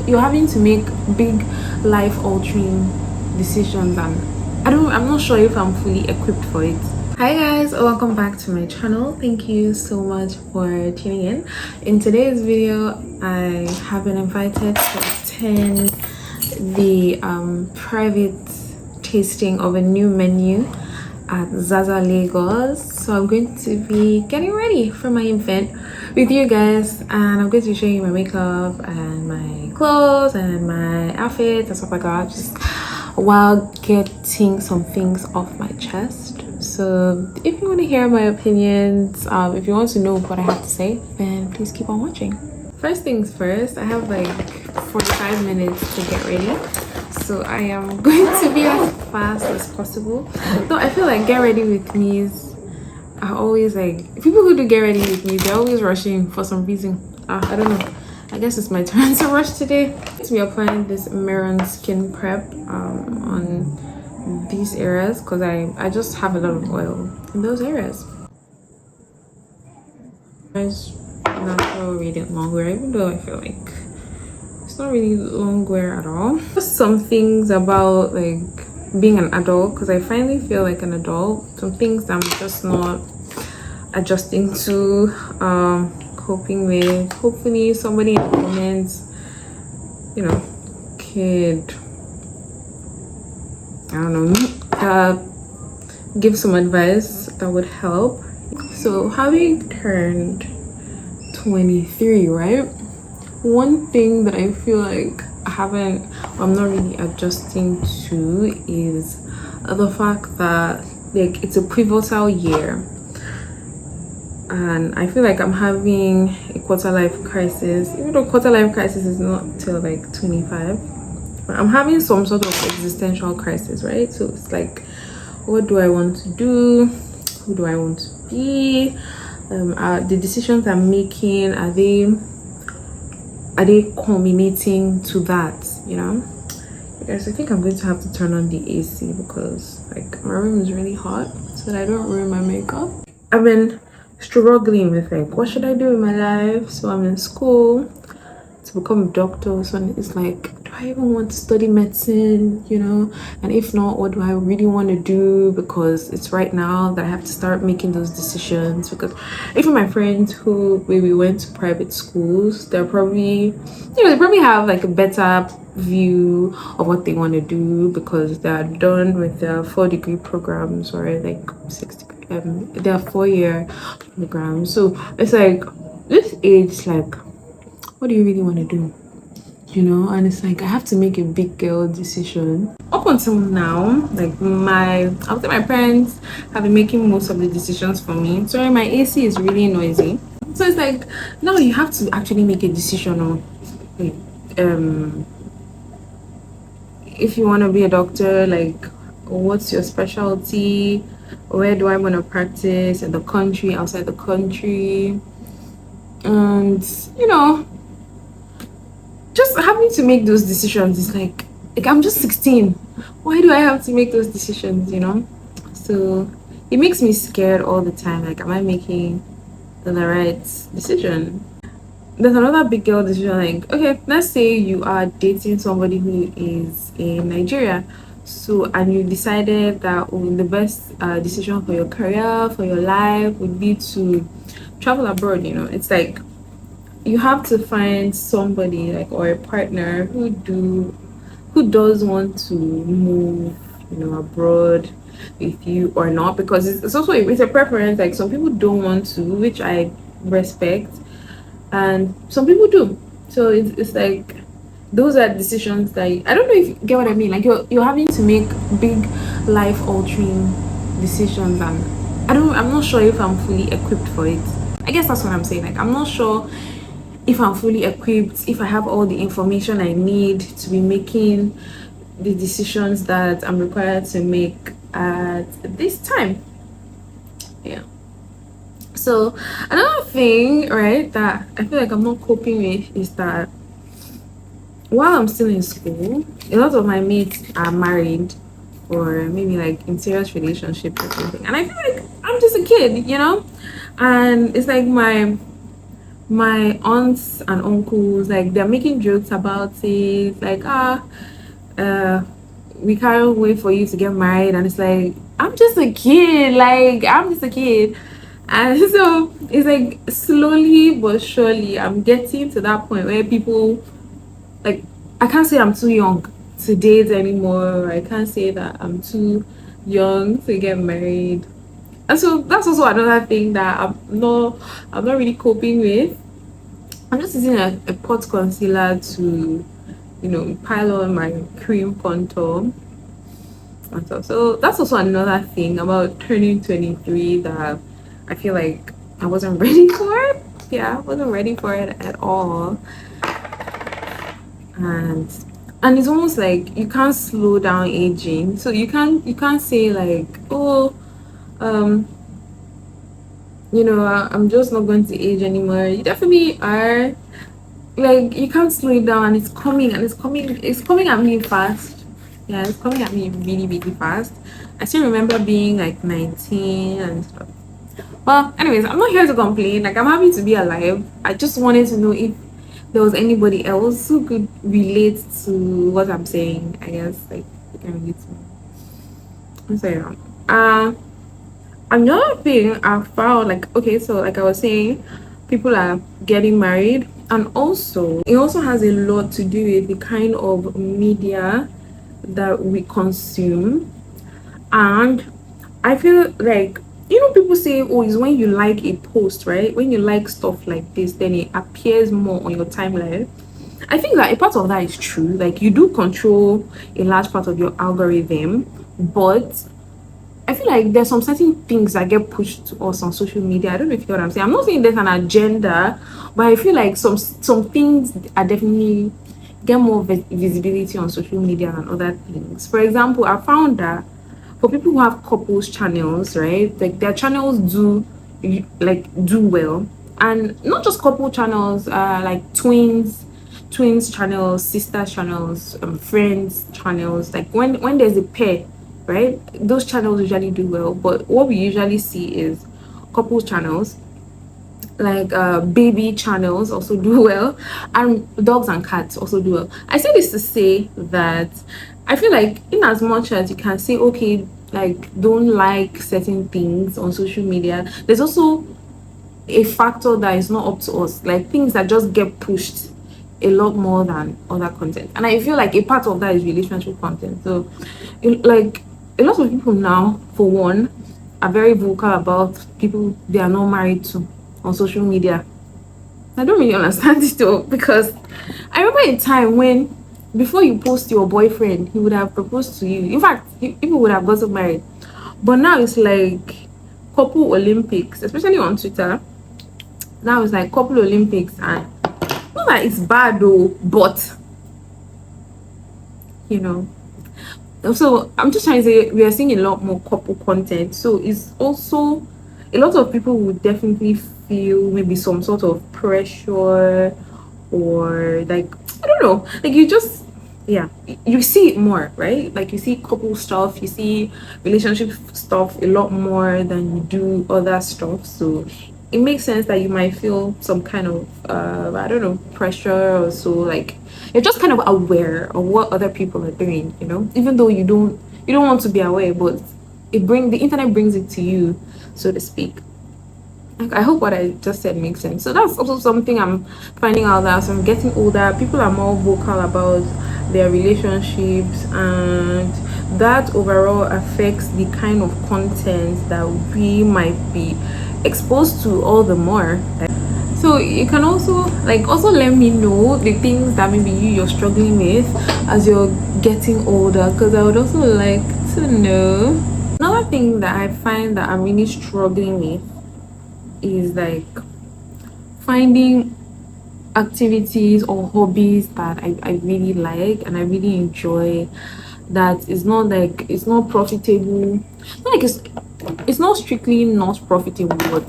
you're having to make big life altering decisions, and I'm not sure if I'm fully equipped for it. Hi guys, welcome back to my channel. Thank you so much for tuning in today's video. I have been invited to attend the private tasting of a new menu at Zazalagos. So I'm going to be getting ready for my event with you guys, and I'm going to be showing you my makeup and my clothes and my outfits and stuff like that, just while getting some things off my chest. So if you want to hear my opinions, if you want to know what I have to say, then please keep on watching. First things first, I have like 45 minutes to get ready, so I am going to be as fast as possible. Though I feel like get ready with me's are always like, people who do get ready with me, they're always rushing for some reason. I don't know, I guess it's my turn to rush today. So we are applying this Maron skin prep on these areas because I just have a lot of oil in those areas. Guys, natural radiant long wear, even though I feel like it's not really long wear at all. Just some things about like being an adult, because I finally feel like an adult. Some things that I'm just not adjusting to, coping with. Hopefully somebody in the comments, you know, could, I don't know, give some advice that would help. So having turned 23, right, one thing that I feel like I'm not really adjusting to is the fact that like it's a pivotal year, and I feel like I'm having a quarter life crisis, even though quarter life crisis is not till like 25, but I'm having some sort of existential crisis, right? So it's like, what do I want to do? Who do I want to be? Are the decisions I'm making, are they culminating to that, you know? Guys, I think I'm going to have to turn on the AC because like my room is really hot, so that I don't ruin my makeup. I've been struggling with like, what should I do in my life? So I'm in school to become a doctor, so it's like, do I even want to study medicine, you know? And if not, what do I really want to do? Because it's right now that I have to start making those decisions. Because even my friends who maybe went to private schools, they're probably, you know, they probably have like a better view of what they want to do because they're done with their 4-degree programs, or like 6-degree, their 4-year programs. So it's like this age, like, what do you really want to do, you know? And it's like I have to make a big girl decision. Up until now, like I would say my parents have been making most of the decisions for me. Sorry, my AC is really noisy, so it's like now you have to actually make a decision on if you want to be a doctor, like what's your specialty, where do I want to practice, in the country, outside the country, and you know, just having to make those decisions is like I'm just 16. Why do I have to make those decisions, you know? So it makes me scared all the time. Like, am I making the right decision? There's another big girl decision, like, okay, let's say you are dating somebody who is in Nigeria. So, and you decided that the best decision for your career, for your life would be to travel abroad, you know? It's like you have to find somebody like, or a partner who does want to move, you know, abroad with you or not, because it's also it's a preference. Like some people don't want to, which I respect, and some people do. So it's like those are decisions that I don't know if you get what I mean. Like you're having to make big life altering decisions, and I'm not sure if I'm fully equipped for it. I guess that's what I'm saying. Like I'm not sure if I'm fully equipped, if I have all the information I need to be making the decisions that I'm required to make at this time. Yeah. So another thing, right, that I feel like I'm not coping with is that while I'm still in school, a lot of my mates are married or maybe like in serious relationships or something, and I feel like I'm just a kid, you know? And it's like my my aunts and uncles, like they're making jokes about it, like uh we can't wait for you to get married, and it's like I'm just a kid, like I'm just a kid. And so it's like slowly but surely I'm getting to that point where people, like, I can't say I'm too young to date anymore. I can't say that I'm too young to get married. And so that's also another thing that I'm not really coping with. I'm just using a pot concealer to, pile on my cream contour and stuff. So that's also another thing about turning 23 that I feel like I wasn't ready for it. Yeah, I wasn't ready for it at all. and and it's almost like you can't slow down aging, so you can't say like, oh, um I'm just not going to age anymore. You definitely are. Like, you can't slow it down, and it's coming at me fast. Yeah, it's coming at me really, really fast. I still remember being like 19 and stuff. Well, anyways, I'm not here to complain. Like, I'm happy to be alive. I just wanted to know if there was anybody else who could relate to what I'm saying. I guess, like, you can relate to me. So yeah. Another thing I found, like, okay, so like I was saying, people are getting married, and also it also has a lot to do with the kind of media that we consume. And I feel like, people say, oh, it's when you like a post, right? When you like stuff like this, then it appears more on your timeline. I think that a part of that is true. Like, you do control a large part of your algorithm, but I feel like there's some certain things that get pushed to us on social media. I don't know if you know what I'm saying. I'm not saying there's an agenda, but I feel like some things are definitely get more visibility on social media than other things. For example, I found that for people who have couples channels, right? Like, their channels do well, and not just couple channels, like twins channels, sisters channels, friends channels. Like, when there's a pair, right? Those channels usually do well. But what we usually see is couple channels, like baby channels also do well, and dogs and cats also do well. I say this to say that I feel like, in as much as you can say, okay, like, don't like certain things on social media, there's also a factor that is not up to us, like things that just get pushed a lot more than other content. And I feel like a part of that is relationship content. So, like, a lot of people now, for one, are very vocal about people they are not married to on social media. I don't really understand it though, because I remember a time when, before you post your boyfriend, he would have proposed to you. In fact, people would have gotten married. But now it's like couple Olympics, especially on Twitter. Now it's like couple Olympics, and not that it's bad though, but you know. So I'm just trying to say, we are seeing a lot more couple content. So it's also, a lot of people would definitely feel maybe some sort of pressure, or like, I don't know, like, you just, yeah, you see it more, right? Like, you see couple stuff, you see relationship stuff a lot more than you do other stuff. So it makes sense that you might feel some kind of I don't know, pressure or so. Like, you're just kind of aware of what other people are doing, even though you don't want to be aware, but the internet brings it to you, so to speak. Like, I hope what I just said makes sense. So that's also something I'm finding out, that as I'm getting older, people are more vocal about their relationships, and that overall affects the kind of content that we might be exposed to all the more. So you can also let me know the things that maybe you're struggling with as you're getting older, because I would also like to know. Another thing that I find that I'm really struggling with is like finding activities or hobbies that I really like and I really enjoy, that is not like, it's not profitable. Not like it's not strictly not profitable, but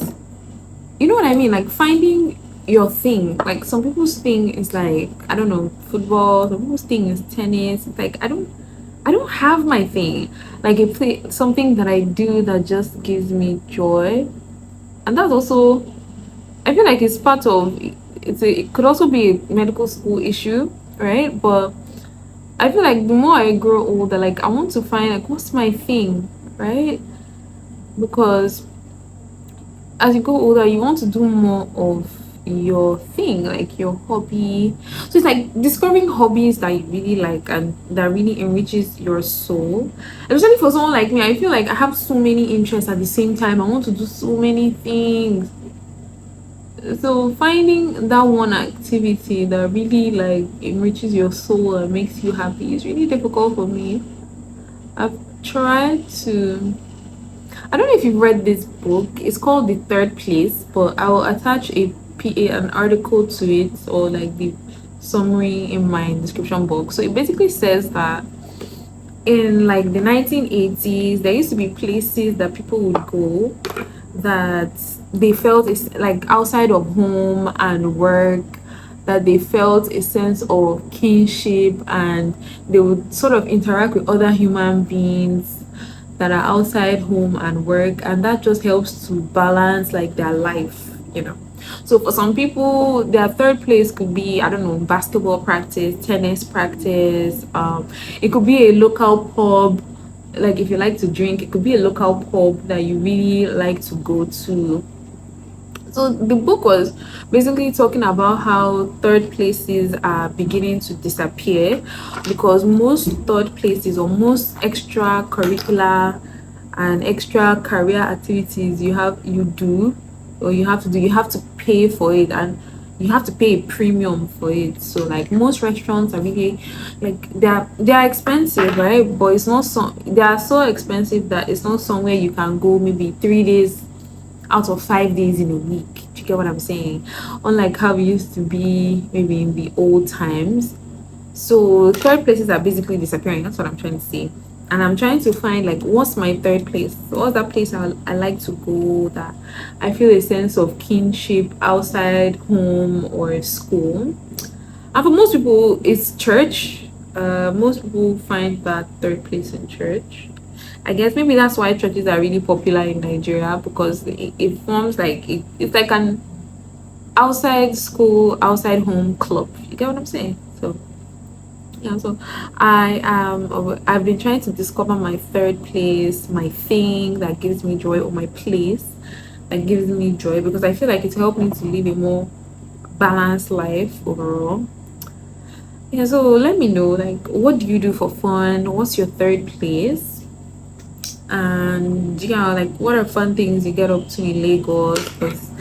you know what I mean? Like, finding your thing. Like, some people's thing is like, I don't know, football, some people's thing is tennis. It's like, I don't have my thing. Like, something that I do that just gives me joy. And that's also I feel like it's part of it could also be a medical school issue, right? But I feel like the more I grow older, like I want to find like what's my thing, right? Because as you go older, you want to do more of your thing, like your hobby. So it's like discovering hobbies that you really like and that really enriches your soul. Especially for someone like me, I feel like I have so many interests at the same time. I want to do so many things. So finding that one activity that really like enriches your soul and makes you happy is really difficult for me. I've tried to I don't know if you've read this book. It's called The Third Place, but I will attach an article to it or like the summary in my description box. So it basically says that in like the 1980s, there used to be places that people would go that they felt is like outside of home and work, that they felt a sense of kinship and they would sort of interact with other human beings that are outside home and work, and that just helps to balance like their life. So for some people their third place could be, I don't know, basketball practice, tennis practice, it could be a local pub. Like if you like to drink, it could be a local pub that you really like to go to. So the book was basically talking about how third places are beginning to disappear because most third places or most extracurricular and extra career activities you do or you have to pay for it, and you have to pay a premium for it. So like most restaurants are really like they are expensive, right? But it's not so they are so expensive that it's not somewhere you can go maybe 3 days out of 5 days in a week. Do you get what I'm saying? Unlike how it used to be maybe in the old times. So third places are basically disappearing. That's what I'm trying to say. And I'm trying to find like what's my third place? What's that place I like to go that I feel a sense of kinship outside home or school. And for most people it's church. Most people find that third place in church. I guess maybe that's why churches are really popular in Nigeria because it forms like it's like an outside school, outside home club. You get what I'm saying? So yeah, so I've been trying to discover my third place, my thing that gives me joy, or my place that gives me joy, because I feel like it's helped me to live a more balanced life overall. Yeah, so let me know, like, what do you do for fun? What's your third place? And yeah, like what are fun things you get up to in Lagos? Because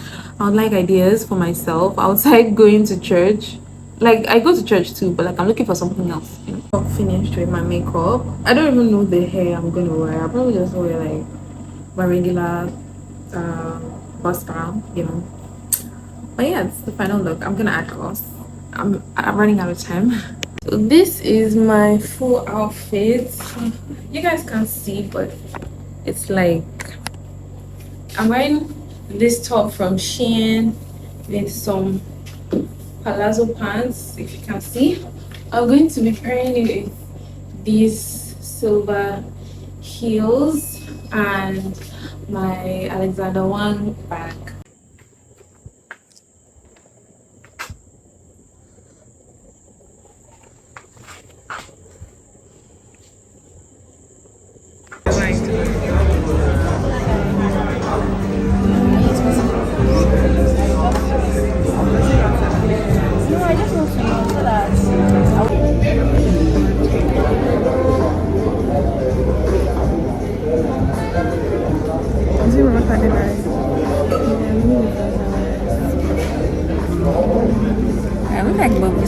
I would like ideas for myself outside going to church. Like I go to church too, but like I'm looking for something else. I'm finished with my makeup. I don't even know the hair I'm gonna wear. I'll probably just wear like my regular bust down. But yeah, it's the final look. I'm gonna add gloss. I'm running out of time. So this is my full outfit. You guys can't see, but it's like I'm wearing this top from Shein with some palazzo pants, if you can see. I'm going to be pairing it with these silver heels and my Alexander Wang bag. I look like Bobby.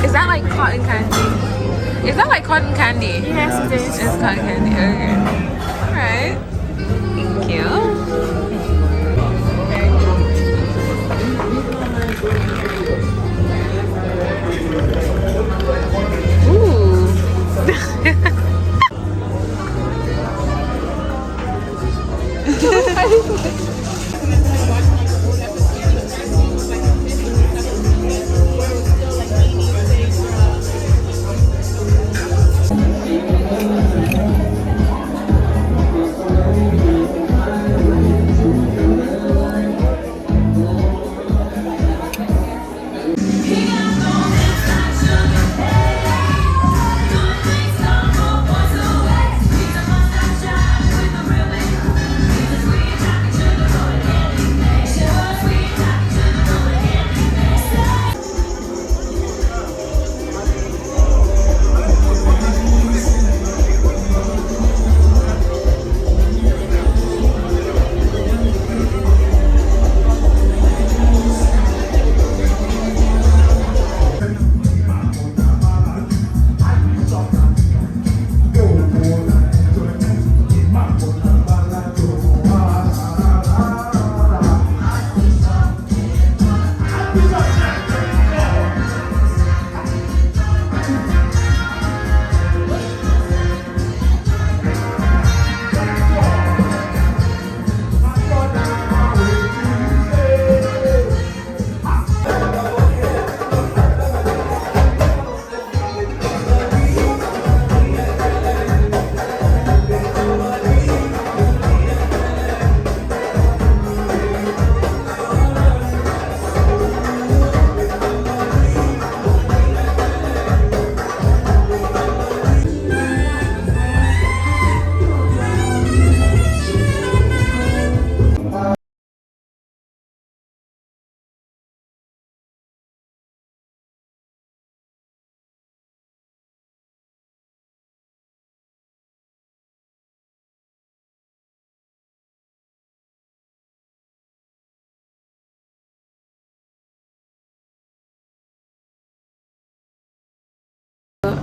Is that like cotton candy? Is that like cotton candy? Yes, it is. It's cotton candy. Okay. Alright. Thank you.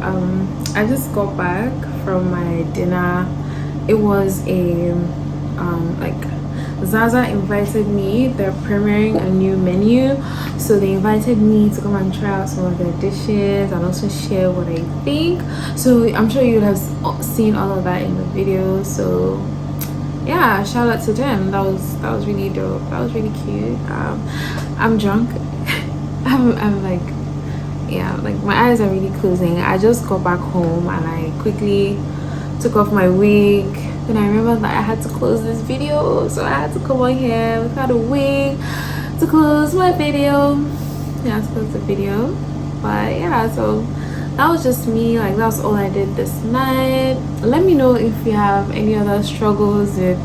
I just got back from my dinner. It was a like Zaza invited me. They're premiering a new menu, so they invited me to come and try out some of their dishes and also share what I think. So I'm sure you have seen all of that in the video. So yeah, shout out to them. That was really dope. That was really cute. I'm drunk. I'm like, yeah, like my eyes are really closing. I just got back home and I quickly took off my wig. Then I remember that I had to close this video, so I had to come on here without a wig to close my video. Yeah, to close the video. But yeah, so that was just me. Like, that's all I did this night. Let me know if you have any other struggles with,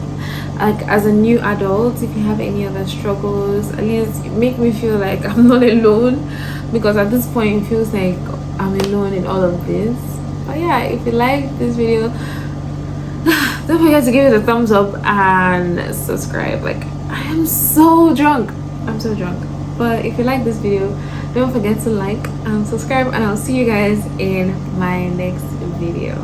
like, as a new adult, if you have any other struggles. At least make me feel like I'm not alone, because at this point it feels like I'm alone in all of this. But yeah, if you like this video, don't forget to give it a thumbs up and subscribe. Like, I am so drunk. I'm so drunk. But if you like this video, don't forget to like and subscribe, and I'll see you guys in my next video.